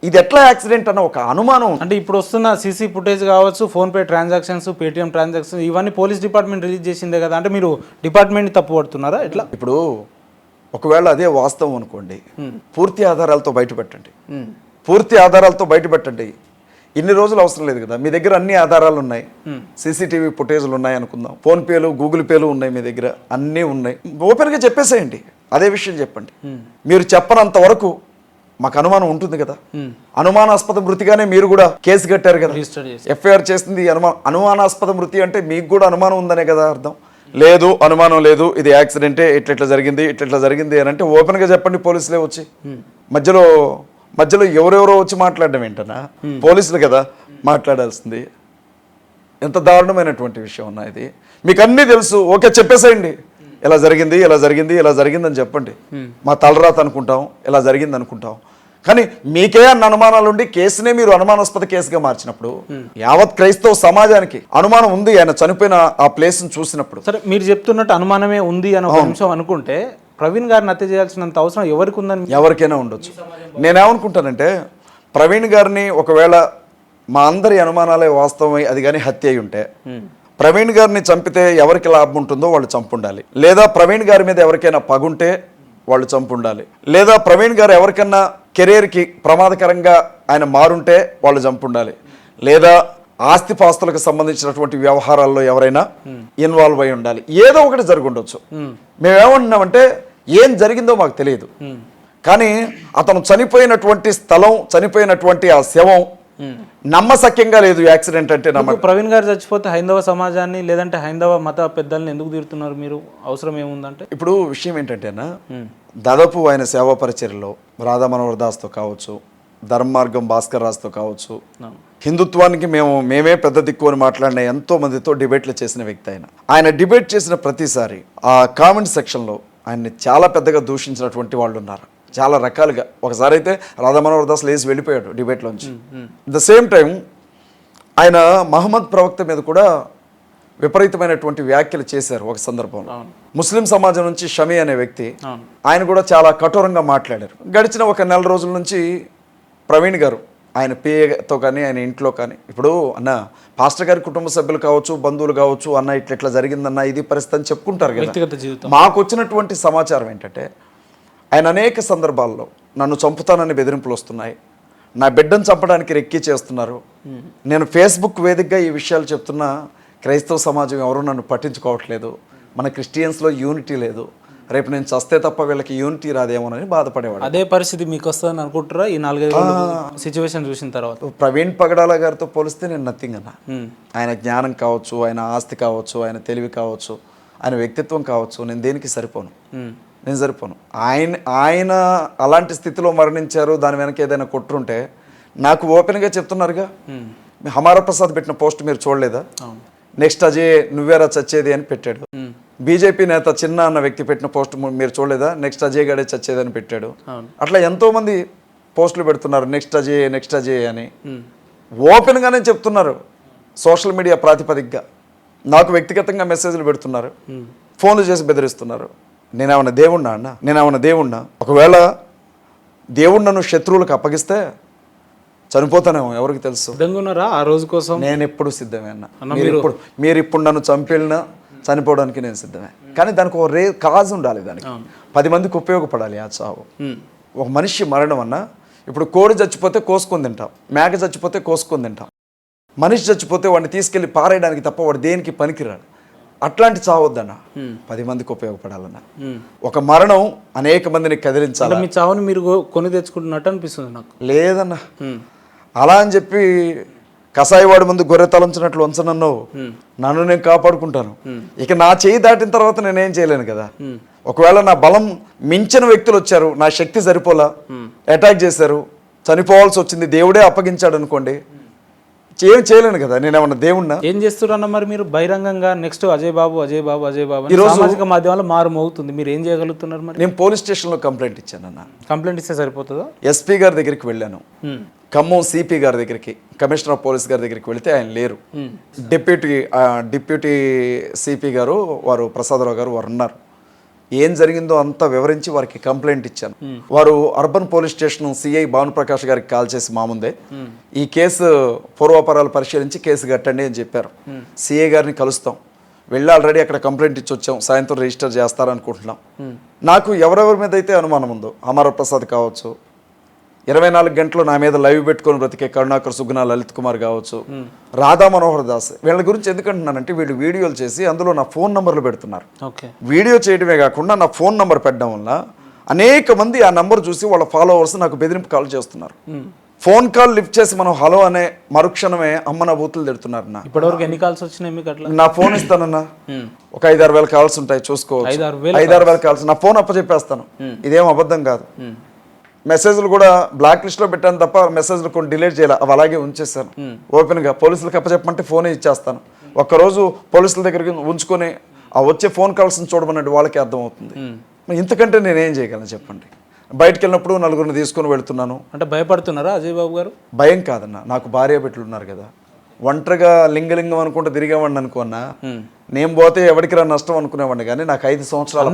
ఇది ఎట్లా యాక్సిడెంట్ అన్న ఒక అనుమానం. అంటే ఇప్పుడు వస్తున్న సీసీ ఫుటేజ్ కావచ్చు, ఫోన్పే ట్రాన్సాక్షన్స్, పేటిఎం ట్రాన్సాక్షన్స్, ఇవన్నీ పోలీస్ డిపార్ట్మెంట్ రిలీజ్ చేసిందే కదా. అంటే మీరు డిపార్ట్మెంట్ని తప్పు పడుతున్నారా ఎట్లా? ఇప్పుడు ఒకవేళ అదే వాస్తవం అనుకోండి, పూర్తి ఆధారాలతో బయటపెట్టండి, పూర్తి ఆధారాలతో బయటపెట్టండి. ఇన్ని రోజులు అవసరం లేదు కదా, మీ దగ్గర అన్ని ఆధారాలు ఉన్నాయి, సీసీటీవీ ఫుటేజ్లు ఉన్నాయి అనుకుందాం, ఫోన్పేలు గూగుల్ పేలు ఉన్నాయి, మీ దగ్గర అన్నీ ఉన్నాయి, ఓపెన్గా చెప్పేసేయండి. అదే విషయం చెప్పండి. మీరు చెప్పనంత వరకు మాకు అనుమానం ఉంటుంది కదా. అనుమానాస్పద మృతిగానే మీరు కూడా కేసు కట్టారు కదా, ఎఫ్ఐఆర్ చేసింది అనుమానాస్పద మృతి అంటే మీకు కూడా అనుమానం ఉందనే కదా అర్థం. లేదు, అనుమానం లేదు, ఇది యాక్సిడెంటే, ఇట్లా జరిగింది అని అంటే ఓపెన్గా చెప్పండి. పోలీసులే వచ్చి మధ్యలో ఎవరెవరో వచ్చి మాట్లాడడం ఏంటన్నా? పోలీసులు కదా మాట్లాడాల్సింది. ఎంత దారుణమైనటువంటి విషయం అన్నా ఇది. మీకు అన్నీ తెలుసు, ఓకే చెప్పేసేయండి. ఇలా జరిగింది అని చెప్పండి. మా తలరాత అనుకుంటాం, ఇలా జరిగింది అనుకుంటాం. కానీ మీకే అన్న అనుమానాలు ఉండి కేసునే మీరు అనుమానాస్పద కేసుగా మార్చినప్పుడు యావత్ క్రైస్తవ సమాజానికి అనుమానం ఉంది ఆయన చనిపోయిన ఆ ప్లేస్ని చూసినప్పుడు. సరే, మీరు చెప్తున్నట్టు అనుమానమే ఉంది అని ఒక నిమిషం అనుకుంటే ప్రవీణ్ గారిని హత్య చేయాల్సినంత అవసరం ఎవరికి ఉందని? ఎవరికైనా ఉండొచ్చు. నేనేమనుకుంటానంటే ప్రవీణ్ గారిని ఒకవేళ మా అందరి అనుమానాలే వాస్తవమై అది కానీ హత్య అయి ఉంటే ప్రవీణ్ గారిని చంపితే ఎవరికి లాభం ఉంటుందో వాళ్ళు చంపుండాలి. లేదా ప్రవీణ్ గారి మీద ఎవరికైనా పగుంటే వాళ్ళు చంపుండాలి. లేదా ప్రవీణ్ గారు ఎవరికన్నా కెరీర్కి ప్రమాదకరంగా ఆయన మారుంటే వాళ్ళు చంపుండాలి. లేదా ఆస్తిపాస్తులకు సంబంధించినటువంటి వ్యవహారాల్లో ఎవరైనా ఇన్వాల్వ్ అయి ఉండాలి. ఏదో ఒకటి జరుగుండొచ్చు. మేమేమంటున్నామంటే ఏం జరిగిందో మాకు తెలియదు, కానీ అతను చనిపోయినటువంటి స్థలం, చనిపోయినటువంటి ఆ శవం నమ్మశక్యంగా లేదు. యాక్సిడెంట్ అంటే ప్రవీణ్ గారు చచ్చిపోతే హైందవ సమాజాన్ని లేదంటే హైందవ మత పెద్దల్ని ఎందుకు తీరుతున్నారు మీరు? అవసరం ఏముందంటే ఇప్పుడు విషయం ఏంటంటేనా, దాదాపు ఆయన సేవా పరిచర్యలో రాధా మనోహర్ దాస్తో కావచ్చు, ధర్మమార్గం భాస్కర్ రాజ్తో కావచ్చు, హిందుత్వానికి మేమే పెద్ద దిక్కు అని మాట్లాడిన ఎంతో మందితో డిబేట్లు చేసిన వ్యక్తి ఆయన డిబేట్ చేసిన ప్రతిసారి ఆ కామెంట్ సెక్షన్లో ఆయన్ని చాలా పెద్దగా దూషించినటువంటి వాళ్ళు ఉన్నారు, చాలా రకాలుగా. ఒకసారి అయితే రాధా మనోహర్ దాస్ లేచి వెళ్ళిపోయాడు డిబేట్లోంచి. ద సేమ్ టైం ఆయన మహమ్మద్ ప్రవక్త మీద కూడా విపరీతమైనటువంటి వ్యాఖ్యలు చేశారు ఒక సందర్భంలో. ముస్లిం సమాజం నుంచి షమీ అనే వ్యక్తి, ఆయన కూడా చాలా కఠోరంగా మాట్లాడారు. గడిచిన ఒక నెల రోజుల నుంచి ప్రవీణ్ గారు ఆయన పేతో కానీ ఆయన ఇంట్లో కానీ, ఇప్పుడు అన్న పాస్టర్ గారి కుటుంబ సభ్యులు కావచ్చు, బంధువులు కావచ్చు, అన్న ఇట్లా జరిగిందన్న ఇది పరిస్థితి అని చెప్పుకుంటారు కదా. మాకు వచ్చినటువంటి సమాచారం ఏంటంటే ఆయన అనేక సందర్భాల్లో నన్ను చంపుతానని బెదిరింపులు వస్తున్నాయి, నా బిడ్డను చంపడానికి రెక్కి చేస్తున్నారు, నేను ఫేస్బుక్ వేదికగా ఈ విషయాలు చెప్తున్నా క్రైస్తవ సమాజం ఎవరూ నన్ను పట్టించుకోవట్లేదు, మన క్రిస్టియన్స్లో యూనిటీ లేదు, రేపు నేను చస్తే తప్ప వీళ్ళకి యూనిటీ రాదేమోనని బాధపడేవాడు. అదే పరిస్థితి మీకు వస్తుందని అనుకుంటారా ఈ 4-5 సిచ్యువేషన్ చూసిన తర్వాత? ప్రవీణ్ పగడాల గారితో పోలిస్తే నేను నథింగ్ అన్న. ఆయన జ్ఞానం కావచ్చు, ఆయన ఆస్తి కావచ్చు, ఆయన తెలివి కావచ్చు, ఆయన వ్యక్తిత్వం కావచ్చు, నేను దేనికి సరిపోను. ఆయన అలాంటి స్థితిలో మరణించారు, దాని వెనక ఏదైనా కొట్టుంటే నాకు ఓపెన్గా చెప్తున్నారుగా. హమారా ప్రసాద్ పెట్టిన పోస్ట్ మీరు చూడలేదా? నెక్స్ట్ అజయ్ నువ్వేరా చచ్చేది అని పెట్టాడు. బీజేపీ నేత చిన్న అన్న వ్యక్తి పెట్టిన పోస్ట్ మీరు చూడలేదా? నెక్స్ట్ అజయ్ గడే చచ్చేది అని పెట్టాడు. అట్లా ఎంతో మంది పోస్టులు పెడుతున్నారు నెక్స్ట్ అజయ్ అని, ఓపెన్గానే చెప్తున్నారు. సోషల్ మీడియా ప్రాతిపదికగా నాకు వ్యక్తిగతంగా మెసేజ్లు పెడుతున్నారు, ఫోన్లు చేసి బెదిరిస్తున్నారు. నేనేమన్నా దేవుణ్ణా? ఒకవేళ దేవుడు నన్ను శత్రువులకు అప్పగిస్తే చనిపోతానేమో, ఎవరికి తెలుసు. ఆ రోజు కోసం నేను ఎప్పుడు సిద్ధమే అన్న. మీరు ఇప్పుడు నన్ను చంపేళ్ళినా చనిపోవడానికి నేను సిద్ధమే, కానీ దానికి ఒక కాజ్ ఉండాలి, దానికి 10 మందికి ఉపయోగపడాలి ఆ చావు. ఒక మనిషి మరణం అన్న, ఇప్పుడు కోడి చచ్చిపోతే కోసుకొని తింటాం, మేక చచ్చిపోతే కోసుకొని తింటాం, మనిషి చచ్చిపోతే వాడిని తీసుకెళ్ళి పారేయడానికి తప్ప వాడు దేనికి పనికిరాడు. అట్లాంటి చావద్దన్న, 10 మందికి ఉపయోగపడాలన్న. ఒక మరణం అనేక మందిని కదిలించాలి. మీ చావుని మీరు కొని తెచ్చుకుంటున్నట్టు అనిపిస్తుంది నాకు. లేదన్న, అలా అని చెప్పి కసాయివాడి ముందు గొర్రె తలంచినట్లు ఉంచనన్ను, నన్ను నేను కాపాడుకుంటాను. ఇక నా చేయి దాటిన తర్వాత నేనేం చేయలేను కదా. ఒకవేళ నా బలం మించిన వ్యక్తులు వచ్చారు, నా శక్తి సరిపోలా, అటాక్ చేశారు, చనిపోవాల్సి వచ్చింది, దేవుడే అప్పగించాడు అనుకోండి, ఏం చేయలేను కదా. నేనేమన్నా దేవుణ్ణా? ఏం చేస్తున్నా మరి మీరు బహిరంగంగా నెక్స్ట్ అజయ్ బాబు సామాజిక మాధ్యమాల్లో మారుమోగుతుంది, మీరు ఏం చేయగలుగుతున్నారు మరి? నేను పోలీస్ స్టేషన్లో కంప్లైంట్ ఇచ్చానన్న. కంప్లైంట్ ఇస్తే సరిపోతుందా? ఎస్పీ గారి దగ్గరికి వెళ్ళాను, ఖమ్మం సిపి గారి దగ్గరికి, కమిషనర్ ఆఫ్ పోలీస్ గారి దగ్గరికి వెళితే ఆయన లేరు. డిప్యూటీ సిపి గారు వారు ప్రసాదరావు గారు వారు ఉన్నారు. ఏం జరిగిందో అంతా వివరించి వారికి కంప్లైంట్ ఇచ్చాను. వారు urban police station CI Bhanuprakash గారికి కాల్ చేసి మా ముందే ఈ కేసు పూర్వాపరాలు పరిశీలించి కేసు కట్టండి అని చెప్పారు. సిఐ గారిని కలుస్తాం, వెళ్ళి ఆల్రెడీ అక్కడ కంప్లైంట్ ఇచ్చి వచ్చాం, సాయంత్రం రిజిస్టర్ చేస్తారనుకుంటున్నాం. నాకు ఎవరెవరి మీద అయితే అనుమానం ఉందో, అమరప్రసాద్ కావచ్చు, 24 గంటలు నా మీద లైవ్ పెట్టుకొని బ్రతికే కరుణాకర్ సుగ్నా, లలిత్ కుమార్ కావచ్చు, రాధా మనోహర్ దాస్, వీళ్ళ గురించి ఎందుకంటున్నానంటే వీళ్ళు వీడియోలు చేసి అందులో నా ఫోన్ నంబర్లు పెడుతున్నారు. వీడియో చేయడమే కాకుండా నా ఫోన్ నంబర్ పెట్టడం వల్ల అనేక మంది ఆ నంబర్ చూసి వాళ్ళ ఫాలోవర్స్ నాకు బెదిరింపు కాల్ చేస్తున్నారు. ఫోన్ కాల్ లిఫ్ట్ చేసి మనం హలో అనే మరుక్షణమే అమ్మ నా బూతులు తిడుతున్నారు. నా ఇప్పటివరకు ఎన్ని కాల్స్ వచ్చినాయి మీకు అట్లా? నా ఫోన్ ఇస్తానన్నా, ఒక 5-6 వేల కాల్స్ ఉంటాయి, చూసుకోవచ్చు. 5-6 వేల కాల్స్ నా ఫోన్ అప్పచెప్పేస్తాను, ఇదేం అబద్ధం కాదు. మెసేజ్లు కూడా బ్లాక్ లిస్ట్ లో పెట్టాను తప్ప మెసేజ్లు కొన్ని డిలీట్ చేయాలి, అవి అలాగే ఉంచేస్తాను. ఓపెన్ గా పోలీసులకు అప్పచెప్పమంటే ఫోనే ఇచ్చేస్తాను. ఒక్కరోజు పోలీసుల దగ్గరికి ఉంచుకొని ఆ వచ్చే ఫోన్ కాల్స్ చూడమన్నట్టు వాళ్ళకి అర్థమవుతుంది. ఇంతకంటే నేనేం చేయగలను చెప్పండి? బయటకు వెళ్ళినప్పుడు నలుగురిని తీసుకొని వెళ్తున్నాను. అంటే భయపడుతున్నారా అజయ్ బాబు గారు? భయం కాదన్న, నాకు భార్య బిడ్డలు ఉన్నారు కదా. ఒంటరిగా లింగలింగం అనుకుంటే తిరిగేవాడిని అనుకున్నా, నేను పోతే ఎవరికి రా నష్టం అనుకునేవాడిని. కానీ నాకు 5 సంవత్సరాల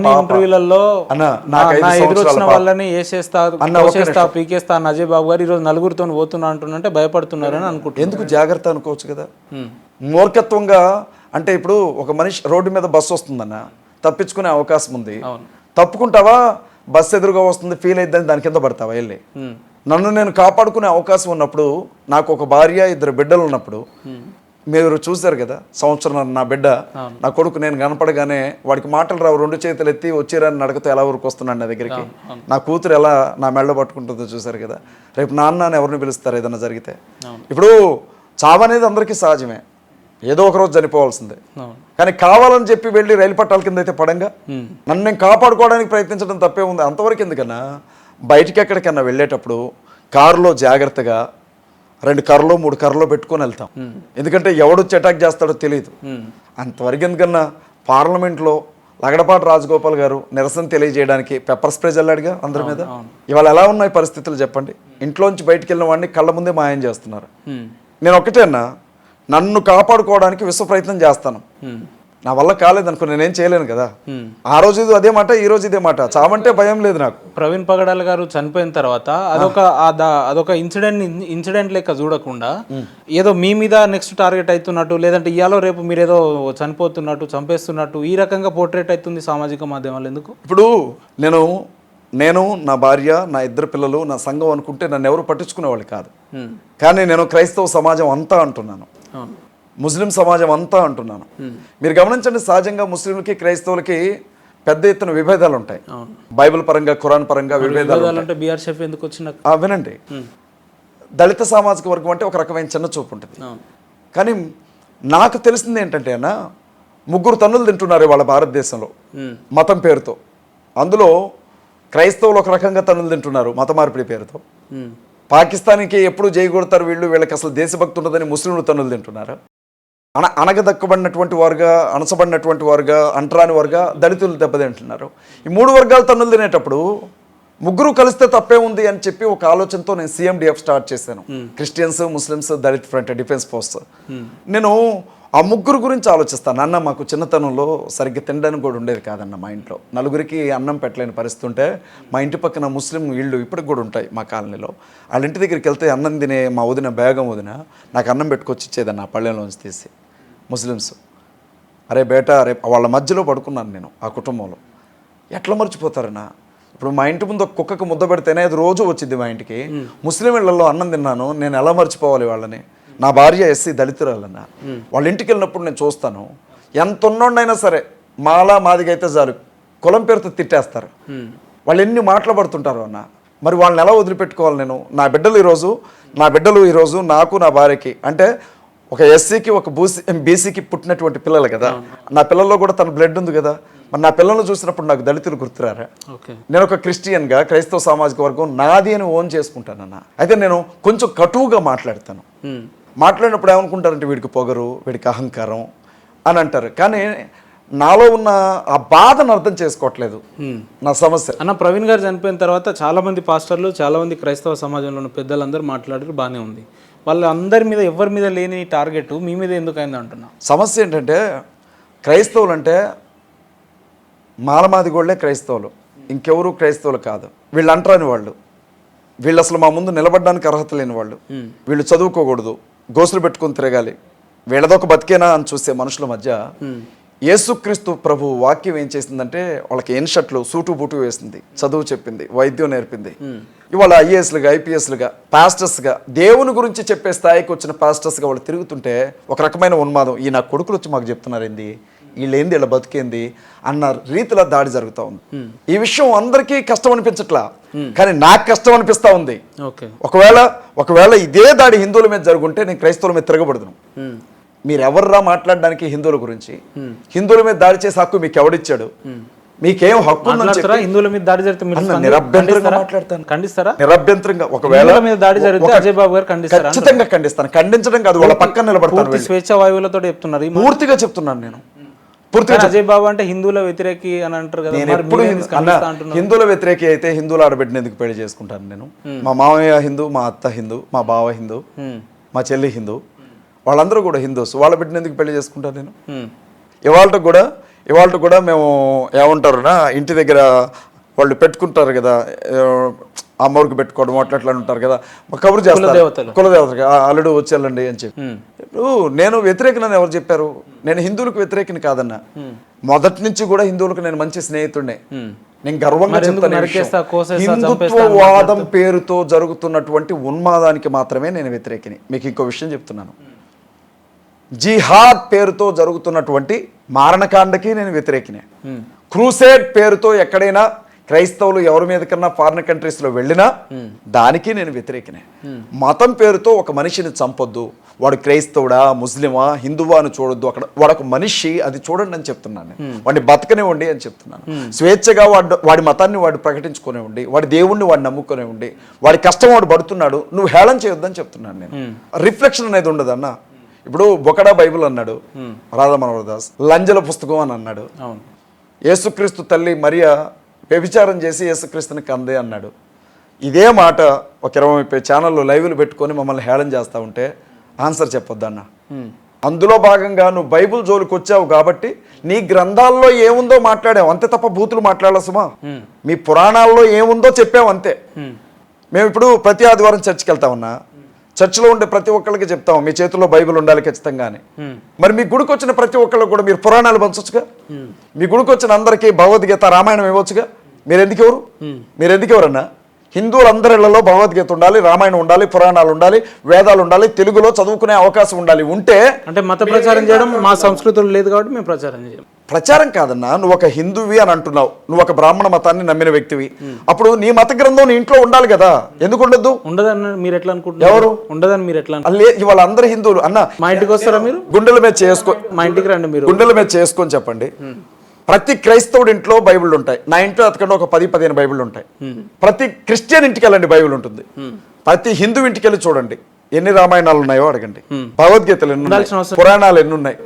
వాళ్ళని పీకేస్తా అజయ్ బాబు గారు ఈరోజు నలుగురితో పోతున్నా అంటున్నంటే భయపడుతున్నారని అనుకుంటున్నాను. ఎందుకు జాగ్రత్త అనుకోవచ్చు కదా. మూర్ఖత్వంగా అంటే ఇప్పుడు ఒక మనిషి రోడ్డు మీద బస్సు వస్తుందన్న, తప్పించుకునే అవకాశం ఉంది, తప్పుకుంటావా? బస్సు ఎదురుగా వస్తుంది, ఫీల్ అయిద్దని దాని కింద పడతావా వెళ్ళి? నన్ను నేను కాపాడుకునే అవకాశం ఉన్నప్పుడు, నాకు ఒక భార్య 2 బిడ్డలు ఉన్నప్పుడు, మీరు చూశారు కదా, సంవత్సరం నా బిడ్డ, నా కొడుకు, నేను కనపడగానే వాడికి మాటలు రావు, 2 చేతులు ఎత్తి వచ్చిరాని నడకతో ఎలా ఊరికి వస్తున్నాడు నా దగ్గరికి. నా కూతురు ఎలా నా మెళ్ళ పట్టుకుంటుందో చూశారు కదా. రేపు నాన్న ఎవరిని పిలుస్తారు ఏదన్నా జరిగితే? ఇప్పుడు చావనేది అందరికీ సహజమే, ఏదో ఒక రోజు చనిపోవాల్సిందే. కానీ కావాలని చెప్పి వెళ్ళి రైలు పట్టాల కింద అయితే పడంగా నన్ను నేను కాపాడుకోవడానికి ప్రయత్నించడం తప్పే ఉంది. అంతవరకు ఎందుకన్నా, బయటికి ఎక్కడికన్నా వెళ్ళేటప్పుడు కారులో జాగ్రత్తగా 2 కర్రలో 3 కర్రలో పెట్టుకొని వెళ్తాం. ఎందుకంటే ఎవడొచ్చి అటాక్ చేస్తాడో తెలియదు. అంతవరకు ఎందుకన్నా, పార్లమెంట్లో లగడపాటి రాజగోపాల్ గారు నిరసన తెలియజేయడానికి పెప్పర్ స్ప్రే చల్లాడుగా అందరి మీద. ఇవాళ ఎలా ఉన్నాయి పరిస్థితులు చెప్పండి? ఇంట్లోంచి బయటికి వెళ్ళిన వాడిని కళ్ళ ముందే మాయం చేస్తున్నారు. నేను ఒక్కటే అన్నా, నన్ను కాపాడుకోవడానికి విశ్వ ప్రయత్నం చేస్తాను. నా వల్ల కాలేదనుకో నేనేం చేయలేను కదా. ఆ రోజు ఇది అదే మాట, ఈ రోజు ఇదే మాట. చావంటే భయం లేదు నాకు. ప్రవీణ్ పగడాల గారు చనిపోయిన తర్వాత అదొక ఇన్సిడెంట్ లెక్క చూడకుండా ఏదో మీ మీద నెక్స్ట్ టార్గెట్ అవుతున్నట్టు, లేదంటే ఇయాలో రేపు మీరు ఏదో చనిపోతున్నట్టు, చంపేస్తున్నట్టు ఈ రకంగా పోర్ట్రేట్ అవుతుంది సామాజిక మాధ్యమాలు. ఎందుకు? ఇప్పుడు నేను నా భార్య, నా 2 పిల్లలు, నా సంఘం అనుకుంటే నన్ను ఎవరు పట్టించుకునేవాళ్ళు కాదు. కానీ నేను క్రైస్తవ సమాజం అంతా అంటున్నాను, ముస్లిం సమాజం అంతా అంటున్నాను. మీరు గమనించండి, సహజంగా ముస్లింలకి క్రైస్తవులకి పెద్ద ఎత్తున విభేదాలు ఉంటాయి. బైబిల్ పరంగా, ఖురాన్ పరంగా విభేదాలు ఉంటాయి. వినండి, దళిత సామాజిక వర్గం అంటే ఒక రకమైన చిన్న చూపు ఉంటుంది. కానీ నాకు తెలిసింది ఏంటంటే అన్న, 3 తన్నులు తింటున్నారు వాళ్ళ భారతదేశంలో మతం పేరుతో. అందులో క్రైస్తవులు ఒక రకంగా తన్నులు తింటున్నారు మత మార్పిడి పేరుతో. పాకిస్తాన్కి ఎప్పుడు జైగొడతారు వీళ్ళు, వీళ్ళకి అసలు దేశభక్తి ఉండదని ముస్లింలు తన్నులు తింటున్నారు. అనగదక్కబడినటువంటి వారుగా, అణచబడినటువంటి వారుగా, అంటరాని వారుగా దళితులు దెబ్బతింటున్నారు. ఈ 3 వర్గాలు తన్నులు తినేటప్పుడు 3 కలిస్తే తప్పే ఉంది అని చెప్పి ఒక ఆలోచనతో నేను CMDF స్టార్ట్ చేశాను. Christians, Muslims, Dalit front, defence force. నేను ఆ 3 గురించి ఆలోచిస్తాను. అన్న మాకు చిన్నతనంలో సరిగ్గా తినడానికి కూడా ఉండేది కాదన్న. మా ఇంట్లో నలుగురికి అన్నం పెట్టలేని పరిస్థితి ఉంటే, మా ఇంటి పక్కన ముస్లిం ఇళ్ళు ఇప్పటికి కూడా ఉంటాయి మా కాలనీలో. వాళ్ళ ఇంటి దగ్గరికి వెళ్తే అన్నం తినే మా వదిన, బేగం వదిన, నాకు అన్నం పెట్టుకొచ్చి ఇచ్చేదన్న ఆ పళ్ళెంలోంచి తీసి. ముస్లిమ్స్, అరే బేటా, రేపు వాళ్ళ మధ్యలో పడుకున్నాను నేను ఆ కుటుంబంలో. ఎట్లా మర్చిపోతారన్నా? ఇప్పుడు మా ఇంటి ముందు ఒక కుక్కకు ముద్ద పెడితేనే అది రోజు వచ్చింది మా ఇంటికి. ముస్లిం ఇళ్లలో అన్నం తిన్నాను, నేను ఎలా మర్చిపోవాలి వాళ్ళని? నా భార్య SC దళితురాలన్న. వాళ్ళ ఇంటికి వెళ్ళినప్పుడు నేను చూస్తాను, ఎంత ఉన్నోడైనా సరే మాదిగా అయితే చాలు కులం పేరుతో తిట్టేస్తారు. వాళ్ళు ఎన్ని మాట్లాడుతుంటారు అన్న. మరి వాళ్ళని ఎలా వదిలిపెట్టుకోవాలి నేను? నా బిడ్డలు ఈరోజు నాకు, నా భార్యకి, అంటే ఒక SCకి, ఒక BCకి పుట్టినటువంటి పిల్లలు కదా. నా పిల్లల్లో కూడా తన బ్లడ్ ఉంది కదా. మరి నా పిల్లలను చూసినప్పుడు నాకు దళితులు గుర్తురారా? నేను ఒక క్రిస్టియన్గా క్రైస్తవ సామాజిక వర్గం నాది అని ఓన్ చేసుకుంటానన్న. అయితే నేను కొంచెం కటువుగా మాట్లాడతాను. మాట్లాడినప్పుడు ఏమనుకుంటారంటే వీడికి పొగరు, వీడికి అహంకారం అని అంటారు. కానీ నాలో ఉన్న ఆ బాధను అర్థం చేసుకోవట్లేదు. నా సమస్య అన్న, ప్రవీణ్ గారు చనిపోయిన తర్వాత చాలామంది పాస్టర్లు, చాలామంది క్రైస్తవ సమాజంలో ఉన్న పెద్దలందరూ మాట్లాడారు, బాగానే ఉంది. వాళ్ళందరి మీద ఎవరి మీద లేని టార్గెట్ మీ మీద ఎందుకు అయింది అంటున్నా. సమస్య ఏంటంటే, క్రైస్తవులు అంటే మాలమాదిగోళ్లే క్రైస్తవులు, ఇంకెవరు క్రైస్తవులు కాదు. వీళ్ళు అంటరాని వాళ్ళు, వీళ్ళు అసలు మా ముందు నిలబడడానికి అర్హత లేని వాళ్ళు. వీళ్ళు చదువుకోకూడదు, గోసులు పెట్టుకొని తిరగాలి, వీళ్ళదొక బతికేనా అని చూసే మనుషుల మధ్య యేసుక్రీస్తు ప్రభు వాక్యం ఏం చేసిందంటే వాళ్ళకి ఎన్ షర్ట్లు సూటు బూటు వేసింది, చదువు చెప్పింది, వైద్యం నేర్పింది. ఇవాళ ఐఏఎస్లుగా, ఐపీఎస్లుగా, పాస్టర్స్గా, దేవుని గురించి చెప్పే స్థాయికి వచ్చిన పాస్టర్స్గా వాళ్ళు తిరుగుతుంటే ఒక రకమైన ఉన్మాదం, ఈ నా కొడుకులు వచ్చి మాకు చెప్తున్నారు ఏంది, వీళ్ళేంది, వీళ్ళ బతికేంది అన్న రీతిలో దాడి జరుగుతూ ఉంది. ఈ విషయం అందరికీ కష్టం అనిపించట్లా, కానీ నాకు కష్టం అనిపిస్తూ ఉంది. ఒకవేళ ఇదే దాడి హిందువుల మీద జరుగుంటే నేను క్రైస్తవుల మీద తిరగబడదును. మీరెవర్రా మాట్లాడడానికి హిందువుల గురించి? హిందువుల మీద దాడి చేసే హక్కు మీకు ఎవడిచ్చాడు? మీకేం హక్కు ఉందని చెప్పి హిందువుల మీద దాడి జరిగితే నిరభ్యంతరంగా మాట్లాడతాను. ఖండిస్తారా? నిరభ్యంతరంగా. ఒకవేళ మీద దాడి జరిగితే అజయ్ బాబు గారు ఖండిస్తారా? ఖచ్చితంగా ఖండిస్తాను. ఖండించడం కాదు, వాళ్ళ పక్కన నిలబడతాను. స్వేచ్ఛ వాయువులతో చెప్తున్నారు, పూర్తిగా చెప్తున్నాను నేను. అజయ్ బాబు అంటే హిందువుల వ్యతిరేకి అని అంటారు కదా. నేను ఎప్పుడు హిందువుల వ్యతిరేకి అయితే హిందువుల ఆడబిడ్డని ఎందుకు పెళ్లి చేసుకుంటాను నేను? మా మామయ్య హిందూ, మా అత్త హిందూ, మా బావ హిందూ, మా చెల్లి హిందూ, వాళ్ళందరూ కూడా హిందూస్. వాళ్ళ బిడ్డని ఎందుకు పెళ్లి చేసుకుంటాను నేను? ఇవాళ కూడా మేము ఏమంటారునా, ఇంటి దగ్గర వాళ్ళు పెట్టుకుంటారు కదా, అమ్మవారికి పెట్టుకోవడం అట్లా ఉంటారు కదా, కబురు చేస్తారు కులదేవతకి, అల్లుడు వచ్చేళ్ళండి అని చెప్పి. ఇప్పుడు నేను వ్యతిరేకనని ఎవరు చెప్పారు? నేను హిందువులకు వ్యతిరేకని కాదన్నా. మొదటి నుంచి కూడా హిందువులకు నేను మంచి స్నేహితుడినే. నేను గర్వంగా చెప్తాను, హిందుత్వవాదం పేరుతో జరుగుతున్నటువంటి ఉన్మాదానికి మాత్రమే నేను వ్యతిరేకిని. మీకు ఇంకో విషయం చెప్తున్నాను, జిహాద్ పేరుతో జరుగుతున్నటువంటి మారణకాండకి నేను వ్యతిరేకినే. క్రూసేడ్ పేరుతో ఎక్కడైనా క్రైస్తవులు ఎవరి మీద కన్నా ఫారిన్ కంట్రీస్లో వెళ్ళినా దానికి నేను వ్యతిరేకినే. మతం పేరుతో ఒక మనిషిని చంపొద్దు, వాడు క్రైస్తవుడా, ముస్లిమా, హిందువా అని చూడొద్దు. అక్కడ వాడొక మనిషి, అది చూడండి అని చెప్తున్నాను. వాడిని బతకనివ్వండి అని చెప్తున్నాను. స్వేచ్ఛగా వాడి మతాన్ని వాడు ప్రకటించుకునేవ్వండి, వాడి దేవుణ్ణి వాడు నమ్ముకునేవ్వండి, వాడి కష్టం వాడు పడుతున్నాడు, నువ్వు హేళన చేయొద్దని చెప్తున్నాను నేను. రిఫ్లెక్షన్ అనేది ఉండదు అన్న. ఇప్పుడు బొకడా బైబిల్ అన్నాడు రాధా మనోహర్ దాస్, లంజల పుస్తకం అని అన్నాడు. యేసుక్రీస్తు తల్లి మరియా వ్యభిచారం చేసి యేసుక్రీస్తుని కందే అన్నాడు. ఇదే మాట ఒక 20-30 ఛానళ్ళు లైవ్లు పెట్టుకొని మమ్మల్ని హేళన చేస్తూ ఉంటే ఆన్సర్ చెప్పొద్దన్న. అందులో భాగంగా నువ్వు బైబిల్ జోలికి వచ్చావు కాబట్టి నీ గ్రంథాల్లో ఏముందో మాట్లాడావు అంతే తప్ప బూతులు మాట్లాడాల సుమా. మీ పురాణాల్లో ఏముందో చెప్పావు అంతే. మేము ఇప్పుడు ప్రతి ఆదివారం చర్చికి వెళ్తామన్నా, చర్చిలో ఉండే ప్రతి ఒక్కరికి చెప్తాం మీ చేతుల్లో బైబిల్ ఉండాలి ఖచ్చితంగా అని. మరి మీ గుడికి వచ్చిన ప్రతి ఒక్కళ్ళు కూడా మీరు పురాణాలు పంచొచ్చుగా, మీ గుడికి వచ్చిన అందరికీ భగవద్గీత, రామాయణం ఇవ్వచ్చుగా. మీరెందుకెవరన్నా? హిందువులందరిళ్లలో భగవద్గీత ఉండాలి, రామాయణం ఉండాలి, పురాణాలు ఉండాలి, వేదాలు ఉండాలి, తెలుగులో చదువుకునే అవకాశం ఉండాలి. ఉంటే అంటే మత ప్రచారం చేయడం మా సంస్కృతులు లేదు కాబట్టి మేము ప్రచారం చేయం. ప్రచారం కాదన్నా, నువ్వు ఒక హిందువి అని అంటున్నావు, నువ్వు ఒక బ్రాహ్మణ మతాన్ని నమ్మిన వ్యక్తివి, అప్పుడు నీ మత గ్రంథం నీ ఇంట్లో ఉండాలి కదా, ఎందుకు ఉండదు? ఉండదని మీరు ఎట్లా అనుకుంటున్నారు? ఎవరు ఉండదని మీరు ఎట్లా? ఇవాళ అందరు హిందువులు అన్న మా ఇంటికి వస్తారా మీరు? గుండెల మీద చేసుకో, మా ఇంటికి రండి, మీరు గుండెల మీద చేసుకొని చెప్పండి. ప్రతి క్రైస్తవుడి ఇంట్లో బైబిల్ ఉంటాయి, నా ఇంట్లో అతకంటే ఒక 10-15 బైబిల్ ఉంటాయి. ప్రతి క్రిస్టియన్ ఇంటికి వెళ్ళండి బైబిల్ ఉంటుంది. ప్రతి హిందూ ఇంటికి వెళ్ళి చూడండి ఎన్ని రామాయణాలు ఉన్నాయో అడగండి, భగవద్గీతలు ఎన్ని ఉన్నాయి, పురాణాలు ఎన్ని ఉన్నాయి.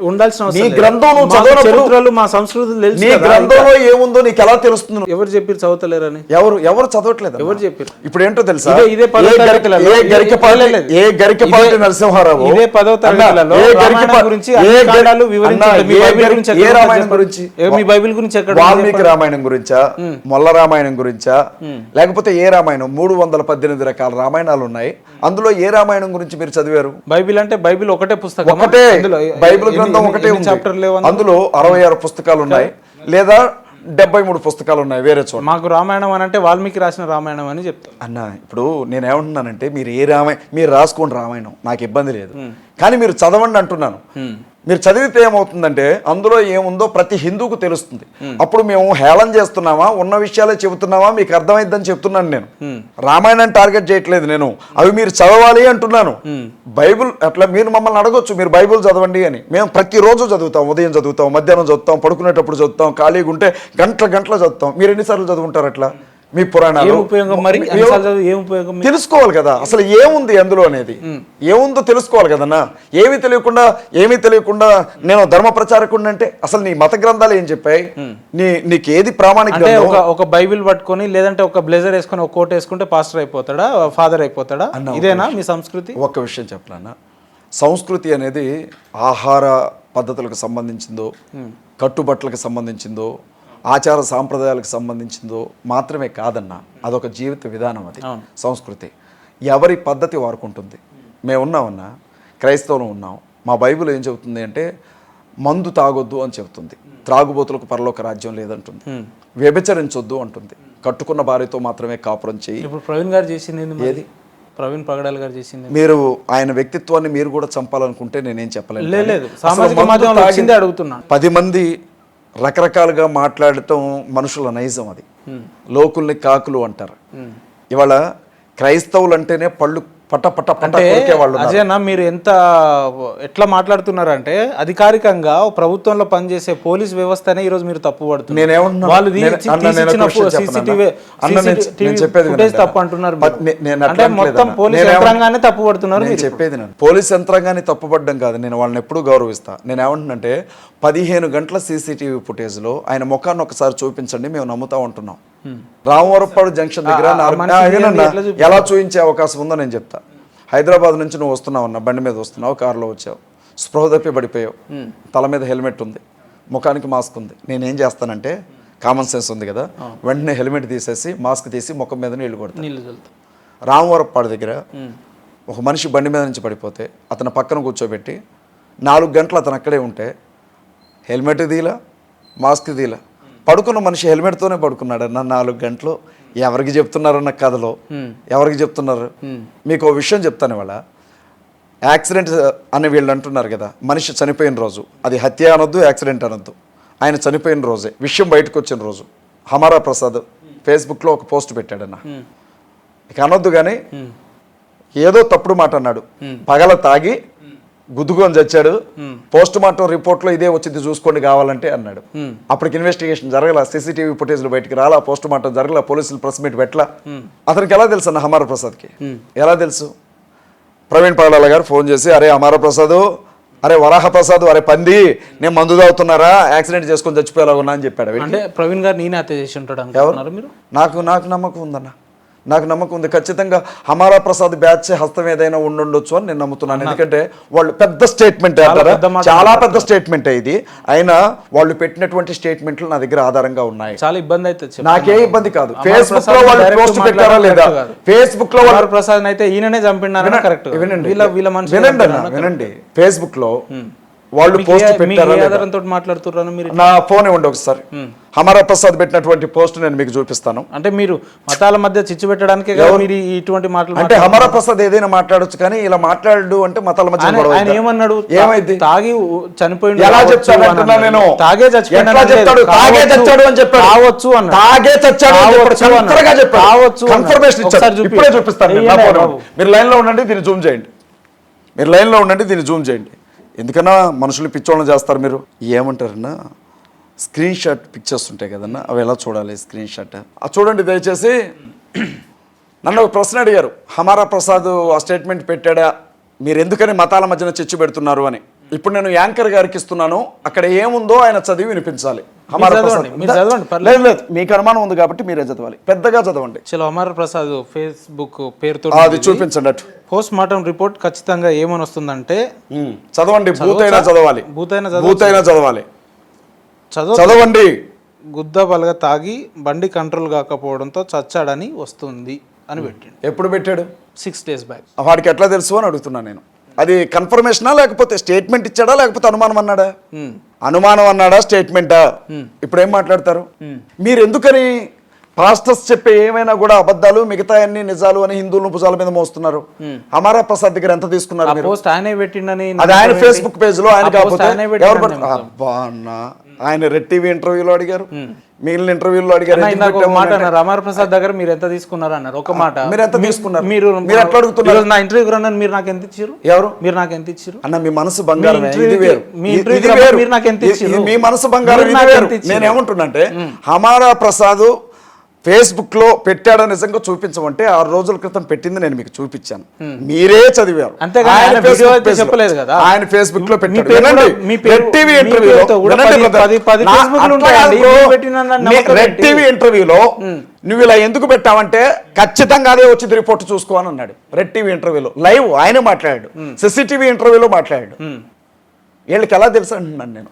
నీ గ్రంథం నువ్వు చదవనప్పుడు మా సంస్కృతులు నీ గ్రంథంలో ఏముందో నీకు ఎలా తెలుస్తుంది? ఎవరు చెప్పారు చదవలేరని? ఎవరు చదవట్లేదు. ఎవరు చెప్పారు? ఇప్పుడు ఏంటో తెలుసా, ఇదే గరికపాటి నరసింహారావు ఇదే 10వ తరగతిలో రామాయణం గురించి ఏ రామాయణం గురించి, మీ బైబిల్ గురించి ఎక్కడ, వాల్మీకి రామాయణం గురించా, మొల్ల రామాయణం గురించా, లేకపోతే ఏ రామాయణం? 318 రకాల రామాయణాలు ఉన్నాయి. అందులో ఏ రామాయణం గురించి మీరు చదివారు? బైబిల్ అంటే బైబిల్ ఒకటే పుస్తకం, ఒకటే బైబిల్ గ్రంథం ఒకటే చాప్టర్ లేవు. అందులో 66 పుస్తకాలు ఉన్నాయి, లేదా 73 పుస్తకాలు ఉన్నాయి వేరే చోట. మాకు రామాయణం అని అంటే వాల్మీకి రాసిన రామాయణం అని చెప్తాను అన్న. ఇప్పుడు నేను ఏమంటున్నానంటే మీరు రాసుకోండి రామాయణం, నాకు ఇబ్బంది లేదు, కానీ మీరు చదవండి అంటున్నాను. మీరు చదివితే ఏమవుతుందంటే అందులో ఏముందో ప్రతి హిందూకు తెలుస్తుంది. అప్పుడు మేము హేళన చేస్తున్నామా, ఉన్న విషయాలే చెబుతున్నామా, మీకు అర్థమైద్దని చెప్తున్నాను. నేను రామాయణాన్ని టార్గెట్ చేయట్లేదు, నేను అవి మీరు చదవాలి అంటున్నాను. బైబిల్ అట్లా మీరు మమ్మల్ని అడగొచ్చు, మీరు బైబిల్ చదవండి అని. మేము ప్రతిరోజు చదువుతాం, ఉదయం చదువుతాం, మధ్యాహ్నం చదువుతాం, పడుకునేటప్పుడు చదువుతాం, ఖాళీగా ఉంటే గంటలు చదువుతాం. మీరు ఎన్నిసార్లు చదువుంటారు అట్లా? మీ పురాణాలు తెలుసుకోవాలి కదా, అసలు ఏముంది అందులో అనేది, ఏముందో తెలుసుకోవాలి కదన్నా. ఏమీ తెలియకుండా నేను ధర్మ ప్రచారకుడిని అంటే అసలు నీ మత గ్రంథాలు ఏం చెప్పాయి? నీకు ఏది ప్రామాణిక? ఒక బైబిల్ పట్టుకొని లేదంటే ఒక బ్లేజర్ వేసుకొని ఒక కోట్ వేసుకుంటే పాస్టర్ అయిపోతాడా, ఫాదర్ అయిపోతాడా? ఇదేనా మీ సంస్కృతి? ఒక విషయం చెప్పనా, సంస్కృతి అనేది ఆహార పద్ధతులకు సంబంధించిందో, కట్టుబట్టలకు సంబంధించిందో, ఆచార సాంప్రదాయాలకు సంబంధించిందో మాత్రమే కాదన్నా, అదొక జీవిత విధానం, అది సంస్కృతి. ఎవరి పద్ధతి వారుకుంటుంది. మేము ఉన్నామన్నా, క్రైస్తవులు ఉన్నాం. మా బైబిల్ ఏం చెబుతుంది అంటే మందు తాగొద్దు అని చెబుతుంది, త్రాగుబోతులకు పరలోక రాజ్యం లేదంటుంది, వ్యభిచరించొద్దు అంటుంది, కట్టుకున్న భార్యతో మాత్రమే కాపురం చేయి. ఇప్పుడు ప్రవీణ్ గారు చేసింది ఏది? ప్రవీణ్ పగడాల్ గారు చేసింది. మీరు ఆయన వ్యక్తిత్వాన్ని మీరు కూడా చంపాలనుకుంటే నేనేం చెప్పలేను. లేదు, సామాజిక మాధ్యమంలో వచ్చిందే అడుగుతున్నా. 10 మంది రకరకాలుగా మాట్లాడటం మనుషుల నైజం, అది లోకుల్ని కాకులు అంటారు. ఇవాళ క్రైస్తవులు అంటేనే పళ్ళు పట్ట పట్ట పట్ట కొరికే వాళ్ళు. అజయ్ అన్న, మీరు ఎట్లా మాట్లాడుతున్నారంటే అధికారికంగా ప్రభుత్వంలో పనిచేసే పోలీస్ వ్యవస్థనే ఈ రోజు మీరు తప్పు పడుతున్నారు. తప్పు అంటున్నారు అంటే మొత్తం పోలీస్ యంత్రాంగాన్ని తప్పు పడుతున్నారు. చెప్పేది పోలీస్ యంత్రాంగాన్ని తప్పుపడ్డం కాదు, నేను వాళ్ళని ఎప్పుడు గౌరవిస్తా. నేను ఏమంటున్నంటే 15 గంటల సీసీటీవీ ఫుటేజ్ లో ఆయన ముఖాన్ని ఒకసారి చూపించండి, మేము నమ్ముతా ఉంటున్నాం. రామవరపాడు జంక్షన్ దగ్గర ఎలా చూపించే అవకాశం ఉందో నేను చెప్తా. హైదరాబాద్ నుంచి నువ్వు వస్తున్నావు అన్న, బండి మీద వస్తున్నావు, కారులో వచ్చావు, స్పృహ తప్పి పడిపోయావు, తల మీద హెల్మెట్ ఉంది, ముఖానికి మాస్క్ ఉంది. నేనేం చేస్తానంటే, కామన్ సెన్స్ ఉంది కదా, వెంటనే హెల్మెట్ తీసేసి మాస్క్ తీసి ముఖం మీద నీళ్లు కొడతాను. రామవరపాడు దగ్గర ఒక మనిషి బండి మీద నుంచి పడిపోతే అతను పక్కన కూర్చోబెట్టి 4 గంటలు అతను అక్కడే ఉంటే హెల్మెట్ తీలా, మాస్క్ తీలా, పడుకున్న మనిషి హెల్మెట్తోనే పడుకున్నాడు అన్న 4 గంటలు. ఎవరికి చెప్తున్నారన్న కథలో ఎవరికి చెప్తున్నారు? మీకు ఓ విషయం చెప్తాను. ఇవాళ యాక్సిడెంట్ అని వీళ్ళు అంటున్నారు కదా, మనిషి చనిపోయిన రోజు అది హత్య అనొద్దు, యాక్సిడెంట్ అనొద్దు, ఆయన చనిపోయిన రోజే విషయం బయటకు వచ్చిన రోజు హమారా ప్రసాద్ ఫేస్బుక్లో ఒక పోస్ట్ పెట్టాడన్న. ఇక అనొద్దు కానీ ఏదో తప్పుడు మాట అన్నాడు, పగల తాగి గుద్దుకొని చచ్చాడు, పోస్ట్ మార్టం రిపోర్ట్లో ఇదే వచ్చింది చూసుకోండి కావాలంటే అన్నాడు. అప్పటికి ఇన్వెస్టిగేషన్ జరగల, సీసీటీవీ ఫుటేజ్లు బయటికి రాలా, పోస్ట్ మార్టం జరగల, పోలీసులు ప్రెస్ మీట్ పెట్టలా. అతనికి ఎలా తెలుసు అన్న హమారా ప్రసాద్కి? ఎలా తెలుసు? ప్రవీణ్ పగడాల గారు ఫోన్ చేసి, అరే హమారా ప్రసాద్, అరే వరాహ ప్రసాద్, అరే పంది, నేను మందు తాగుతున్నారా, యాక్సిడెంట్ చేసుకొని చచ్చిపోయేలా ఉన్నా అని చెప్పాడు. అంటే ప్రవీణ్ గారు నేనే హత్య చేసి ఉంటాడు. నాకు నమ్మకం ఉందన్న, నాకు నమ్మకం ఉంది. ఖచ్చితంగా హమారా ప్రసాద్ బ్యాచ్ హస్తం ఏదైనా ఉండొచ్చు అని నేను నమ్ముతున్నాను. ఎందుకంటే వాళ్ళు పెద్ద స్టేట్మెంట్ అంటారా, చాలా పెద్ద స్టేట్మెంట్ ఇది. అయినా వాళ్ళు పెట్టినటువంటి స్టేట్మెంట్లు నా దగ్గర ఆధారంగా ఉన్నాయి. చాలా ఇబ్బంది అయితే నాకే ఇబ్బంది కాదు. ఫేస్బుక్ లో వాళ్ళు పోస్ట్ పెట్టారా లేదా, ఫేస్బుక్ లో వాళ్ళు ప్రసాద్ అయితే ఈయననే చంపినారని కరెక్ట్. వినండి, ఫేస్బుక్ లో వాళ్ళు పోస్ట్ పెట్టారా మాట్లాడుతున్నారు మీరు? నా ఫోన్ ఇవ్వండి ఒకసారి. హమారా ప్రసాద్ పెట్టినటువంటి పోస్ట్ నేను మీకు చూపిస్తాను. అంటే మీరు మతాల మధ్య చిచ్చు పెట్టడానికి ఇటువంటి మాటలు అంటే హమారా ప్రసాద్ ఏదైనా మాట్లాడొచ్చు, కానీ ఇలా మాట్లాడు అంటే మతాల మధ్య ఆయన ఏమన్నాడు? ఏమైంది? తాగి చనిపోయింది. ఎలా చెప్తాను నేను? తాగే చచ్చిపోయాడు అని చెప్పాడు. కావచ్చు అన్న, తాగే చచ్చాడు కావచ్చు, కన్ఫర్మేషన్ ఇచ్చారు. ఇప్పుడే చూపిస్తాను. మీరు లైన్ లో ఉండండి, దీన్ని జూమ్ చేయండి. మీరు లైన్ లో ఉండండి, దీన్ని జూమ్ చేయండి. ఎందుకన్నా మనుషులు పిచ్చోళ్ళని చేస్తారు. మీరు ఏమంటారన్నా, స్క్రీన్ షాట్ పిక్చర్స్ ఉంటాయి కదన్నా, అవి ఎలా చూడాలి? స్క్రీన్ షాట్ చూడండి దయచేసి. నన్ను ఒక ప్రశ్న అడిగారు, హమారా ప్రసాద్ ఆ స్టేట్మెంట్ పెట్టాడా, మీరు ఎందుకని మతాల మధ్యన చిచ్చు పెడుతున్నారు అని. ఇప్పుడు నేను యాంకర్ గారికి ఇస్తున్నాను, అక్కడ ఏముందో ఆయన చదివి వినిపించాలి. హమారా ప్రసాద్ లేదు, మీకు అనుమానం ఉంది కాబట్టి మీరే చదవాలి, పెద్దగా చదవండి. హమారా ప్రసాద్ ఫేస్బుక్ పేరుతో అది చూపించండి. అటు పోస్ట్ మార్టం రిపోర్ట్ ఖచ్చితంగా ఏమని వస్తుందంటే చదవండి, భూతైనా చదవాలి, భూతైనా చదవాలి, చదవండి. గుద్ద బలగా తాగి బండి కంట్రోల్ కాకపోవడంతో చచ్చాడని వస్తుంది అని పెట్టాడు. ఎప్పుడు పెట్టాడు? 6 days బ్యాక్. వాడికి ఎట్లా తెలుసు అని అడుగుతున్నాను నేను. అది కన్ఫర్మేషనా లేకపోతే స్టేట్మెంట్ ఇచ్చాడా లేకపోతే అనుమానం అన్నాడా? అనుమానం అన్నాడా, స్టేట్మెంటా? ఇప్పుడు ఏం మాట్లాడతారు మీరు? ఎందుకని పాస్టర్స్ చెప్పే ఏమైనా కూడా అబద్ధాలు, మిగతా అన్ని నిజాలు అని హిందువులను భుజాల మీద మోస్తున్నారు? హమారా ప్రసాద్ దగ్గర ఎంత తీసుకున్నారు? అది ఆయన ఫేస్బుక్ పేజ్ లో. ఆయన కాకపోతే ఆయన రెడ్ టీవీ ఇంటర్వ్యూలో అడిగారు, మిగిలిన ఇంటర్వ్యూలో అడిగారు. హమారా ప్రసాద్ దగ్గర మీరు ఎంత తీసుకున్నారు అన్నారు. ఒక మాట, మీరు ఎంత తీసుకున్నారు? మీరు ఎట్లా అడుగుతున్నారు? నా ఇంటర్వ్యూకి రన్నాను, మీరు నాకు ఎంత ఇచ్చారు? ఎవరు? మీరు నాకు ఎంత ఇచ్చారు అన్న? మీ మనసు బంగారం, మీరు నాకు ఎంత ఇచ్చారు? మీ మనసు బంగారం. నేను ఏమంటున్నా అంటే, హమారా ప్రసాద్ ఫేస్బుక్ లో పెట్టాడో నిజంగా చూపించమంటే 6 రోజుల క్రితం పెట్టింది నేను మీకు చూపించాను, మీరే చదివారు. చెప్పలేదు కదా ఆయన ఫేస్బుక్ లో పెట్టాడు. రెడ్ టీవీ ఇంటర్వ్యూలో నువ్వు ఇలా ఎందుకు పెట్టావంటే ఖచ్చితంగా అదే వచ్చింది రిపోర్ట్ చూసుకో అని అన్నాడు. రెడ్ టీవీ ఇంటర్వ్యూలో లైవ్ ఆయన మాట్లాడాడు, సిసిటీవీ ఇంటర్వ్యూలో మాట్లాడాడు. వీళ్ళకి ఎలా తెలుసు అంటున్నాను నేను.